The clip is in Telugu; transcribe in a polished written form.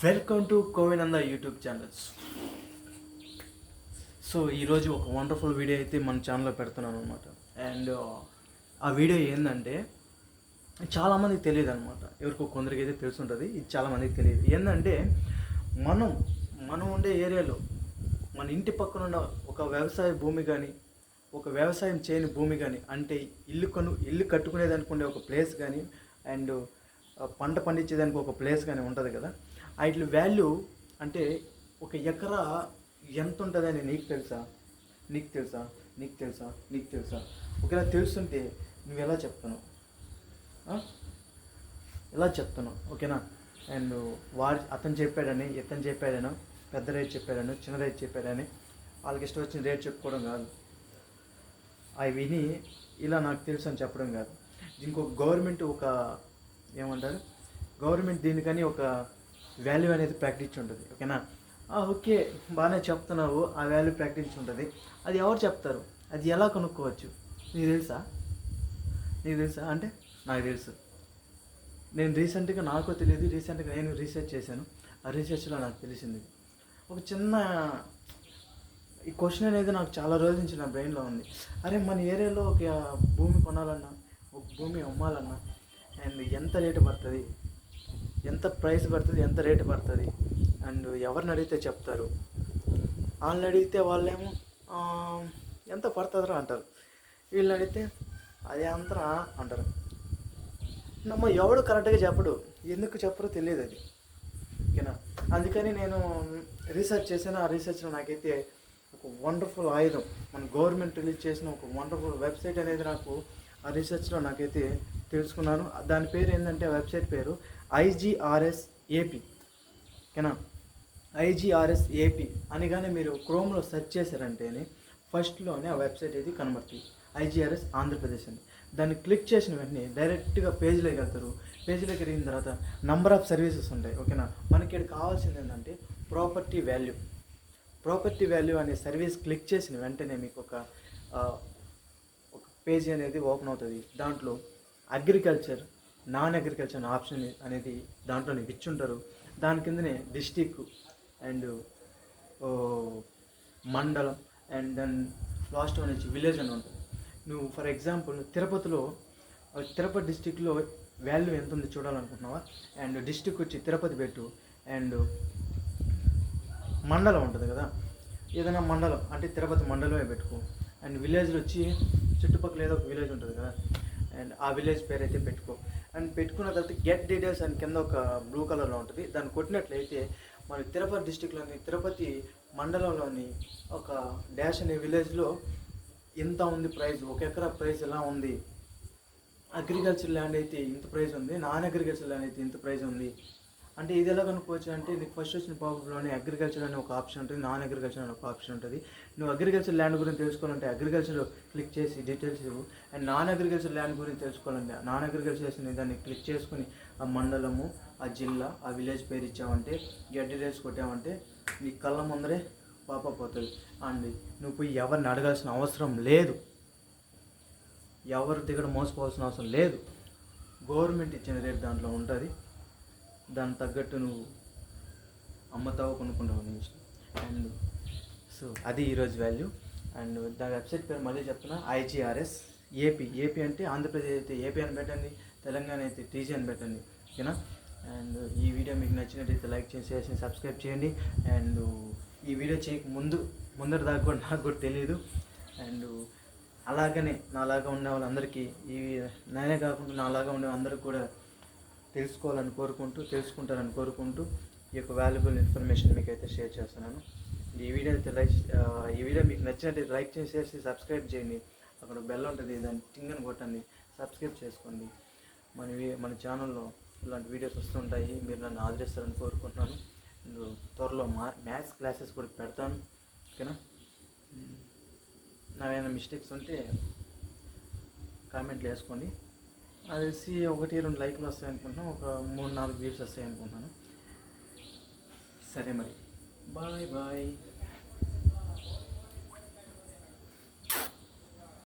వెల్కమ్ టు కోవినంద యూట్యూబ్ ఛానల్స్. సో ఈరోజు ఒక వండర్ఫుల్ వీడియో అయితే మన ఛానల్లో పెడుతున్నాను అనమాట. అండ్ ఆ వీడియో ఏంటంటే చాలామందికి తెలియదు అనమాట. ఎవరికో కొందరికి అయితే తెలుసుంటుంది, ఇది చాలామందికి తెలియదు. ఏంటంటే మనం ఉండే ఏరియాలో మన ఇంటి పక్కన ఉన్న ఒక వ్యవసాయ భూమి కానీ, ఒక వ్యవసాయం చేయని భూమి కానీ, అంటే ఇల్లు కట్టుకునేదానికి ఉండే ఒక ప్లేస్ కానీ, అండ్ పంట పండించేదానికి ఒక ప్లేస్ కానీ ఉంటుంది కదా. వాటి వాల్యూ అంటే ఒక ఎకరా ఎంత ఉంటుందని నీకు తెలుసా? ఒకవేళ తెలుస్తుంటే నువ్వు ఎలా చెప్తాను ఓకేనా? అండ్ అతను చెప్పాడని, ఇతను చెప్పాడనో, పెద్ద రేట్ చెప్పాడనో, చిన్న రేట్ చెప్పాడని వాళ్ళకి ఇష్టం వచ్చిన రేట్ చెప్పుకోవడం కాదు. అవి విని ఇలా నాకు తెలుసు అని చెప్పడం కాదు. దీనికి ఒక గవర్నమెంట్ దీనికని ఒక వాల్యూ అనేది ప్రాక్టీస్ ఉంటుంది, ఓకేనా? ఓకే, బాగానే చెప్తున్నావు, ఆ వాల్యూ ప్రాక్టీస్ ఉంటుంది. అది ఎవరు చెప్తారు? అది ఎలా కనుక్కోవచ్చు? నీకు తెలుసా అంటే నాకు తెలుసు. నేను రీసెంట్గా నాకు తెలియదు, నేను రీసెర్చ్ చేశాను. ఆ రీసెర్చ్లో నాకు తెలిసింది ఒక చిన్న ఈ క్వశ్చన్ అనేది నాకు చాలా రోజుల నుంచి నా బ్రెయిన్లో ఉంది. అరే, మన ఏరియాలో ఒక భూమి కొనాలన్నా, ఒక భూమి అమ్మాలన్నా, అండ్ ఎంత రేటు పడుతుంది, ఎంత ప్రైస్ పడుతుంది, ఎంత రేటు పడుతుంది, అండ్ ఎవరిని అడిగితే చెప్తారు. వాళ్ళని అడిగితే వాళ్ళేమో ఎంత పడుతుందిరా అంటారు. వీళ్ళని అడిగితే అది అంతరా అంటారు. ఎవడు కరెక్ట్గా చెప్పడు, ఎందుకు చెప్పరో తెలియదు అది, ఓకేనా? అందుకని నేను రీసెర్చ్ చేశాను. ఆ రీసెర్చ్లో నాకైతే ఒక వండర్ఫుల్ ఆయుధం, మన గవర్నమెంట్ రిలీజ్ చేసిన ఒక వండర్ఫుల్ వెబ్సైట్ అనేది నాకు ఆ రీసెర్చ్లో నాకైతే తెలుసుకున్నాను. దాని పేరు ఏంటంటే, వెబ్సైట్ పేరు IGRS AP, ఓకేనా? IGRS AP అని కానీ మీరు క్రోమ్లో సెర్చ్ చేశారంటేనే ఫస్ట్లోనే ఆ వెబ్సైట్ అయితే కనబడుతుంది, IGRS ఆంధ్రప్రదేశ్ అని. దాన్ని క్లిక్ చేసిన వెంటనే డైరెక్ట్గా పేజ్లోకి వెళ్తారు. పేజ్లోకి వెళ్ళిన తర్వాత నంబర్ ఆఫ్ సర్వీసెస్ ఉంటాయి, ఓకేనా? మనకి ఇక్కడ కావాల్సింది ఏంటంటే ప్రాపర్టీ వాల్యూ అనే సర్వీస్ క్లిక్ చేసిన వెంటనే మీకు ఒక పేజీ అనేది ఓపెన్ అవుతుంది. దాంట్లో అగ్రికల్చర్, నాన్ అగ్రికల్చర్ ఆప్షన్ అనేది దాంట్లో ఇచ్చుంటారు. దాని కిందనే డిస్టిక్ అండ్ మండలం అండ్ దెన్ లాస్ట్ వన్ వచ్చి విలేజ్ అని ఉంటుంది. నువ్వు ఫర్ ఎగ్జాంపుల్ తిరుపతి డిస్టిక్లో వాల్యూ ఎంత ఉంది చూడాలనుకుంటున్నావా? అండ్ డిస్టిక్ వచ్చి తిరుపతి పెట్టు, అండ్ మండలం ఉంటుంది కదా, ఏదైనా మండలం అంటే తిరుపతి మండలమే పెట్టుకో. అండ్ విలేజ్లో వచ్చి చుట్టుపక్కల ఏదో ఒక విలేజ్ ఉంటుంది కదా, అండ్ ఆ విలేజ్ పేరు అయితే పెట్టుకో. అండ్ పెట్టుకున్న తర్వాత గెట్ డీటెయిల్స్ అని కింద ఒక బ్లూ కలర్లో ఉంటుంది. దాన్ని కొట్టినట్లయితే మన తిరుపతి డిస్టిక్లోని తిరుపతి మండలంలోని ఒక డాష్ అనే విలేజ్లో ఎంత ఉంది ప్రైస్, ఒక ఎకరా ప్రైస్ ఎలా ఉంది, అగ్రికల్చర్ ల్యాండ్ అయితే ఇంత ప్రైస్ ఉంది, నాన్ అగ్రికల్చర్ ల్యాండ్ అయితే ఇంత ప్రైస్ ఉంది. అంటే ఇది ఎలా కనుక్కోవచ్చు అంటే, నీకు ఫస్ట్ వచ్చిన పాపంలోనే అగ్రికల్చర్ అనే ఒక ఆప్షన్ ఉంటుంది, నాన్ అగ్రికల్చర్ అనే ఒక ఆప్షన్ ఉంటుంది. నువ్వు అగ్రికల్చర్ ల్యాండ్ గురించి తెలుసుకోవాలంటే అగ్రికల్చర్ క్లిక్ చేసి డీటెయిల్స్ ఇవ్వు. అండ్ నాన్ అగ్రికల్చర్ ల్యాండ్ గురించి తెలుసుకోవాలంటే నాన్ అగ్రికల్చర్ దాన్ని క్లిక్ చేసుకుని ఆ మండలము, ఆ జిల్లా, ఆ విలేజ్ పేరు ఇచ్చావంటే, గెట్ డీటెయిల్స్ కొట్టావంటే నీ కళ్ళ ముందరే పోతుంది. అండ్ నువ్వు పోయి ఎవరిని అడగాల్సిన అవసరం లేదు, ఎవరి దగ్గర మోసపోవాల్సిన అవసరం లేదు. గవర్నమెంట్ ఇచ్చిన రేట్ దాంట్లో ఉంటుంది, దానికి తగ్గట్టు నువ్వు అమ్ముతావు, కొనుక్కుంటావు నీ ఇష్టం. అండ్ సో అది ఈరోజు వాల్యూ. అండ్ దాని వెబ్సైట్ పేరు మళ్ళీ చెప్తున్నా, IGRS AP అంటే ఆంధ్రప్రదేశ్ అయితే AP అని పెట్టండి, తెలంగాణ అయితే TG అని పెట్టండి, ఓకేనా? అండ్ ఈ వీడియో మీకు నచ్చినట్టయితే లైక్ చేసి సబ్స్క్రైబ్ చేయండి. అండ్ ఈ వీడియో ముందర దాకా కూడా నాకు కూడా తెలియదు. అండ్ అలాగనే నాలాగా ఉండే వాళ్ళందరికీ, నేనే కాకుండా నాలాగా ఉండే అందరికి కూడా తెలుసుకుంటారని కోరుకుంటూ ఈ యొక్క వాల్యుబుల్ ఇన్ఫర్మేషన్ మీకు అయితే షేర్ చేస్తున్నాను. ఈ వీడియో మీకు నచ్చినట్లయితే లైక్ చేసి సబ్స్క్రైబ్ చేయండి. అక్కడ బెల్ ఉంటుంది, దాన్ని టింగని కొట్టండి, సబ్స్క్రైబ్ చేసుకోండి. మన ఛానల్లో ఇలాంటి వీడియోస్ వస్తుంటాయి, మీరు నన్ను ఆదరిస్తారని కోరుకుంటున్నాను. త్వరలో మ్యాథ్స్ క్లాసెస్ కూడా పెడతాను, ఓకేనా? నావేమైనా మిస్టేక్స్ ఉంటే కామెంట్లు వేసుకోండి. అది 1-2 లైక్లు వస్తాయి అనుకుంటున్నాను, ఒక 3-4 వ్యూస్ వస్తాయి అనుకుంటున్నాను. సరే మరి, బాయ్.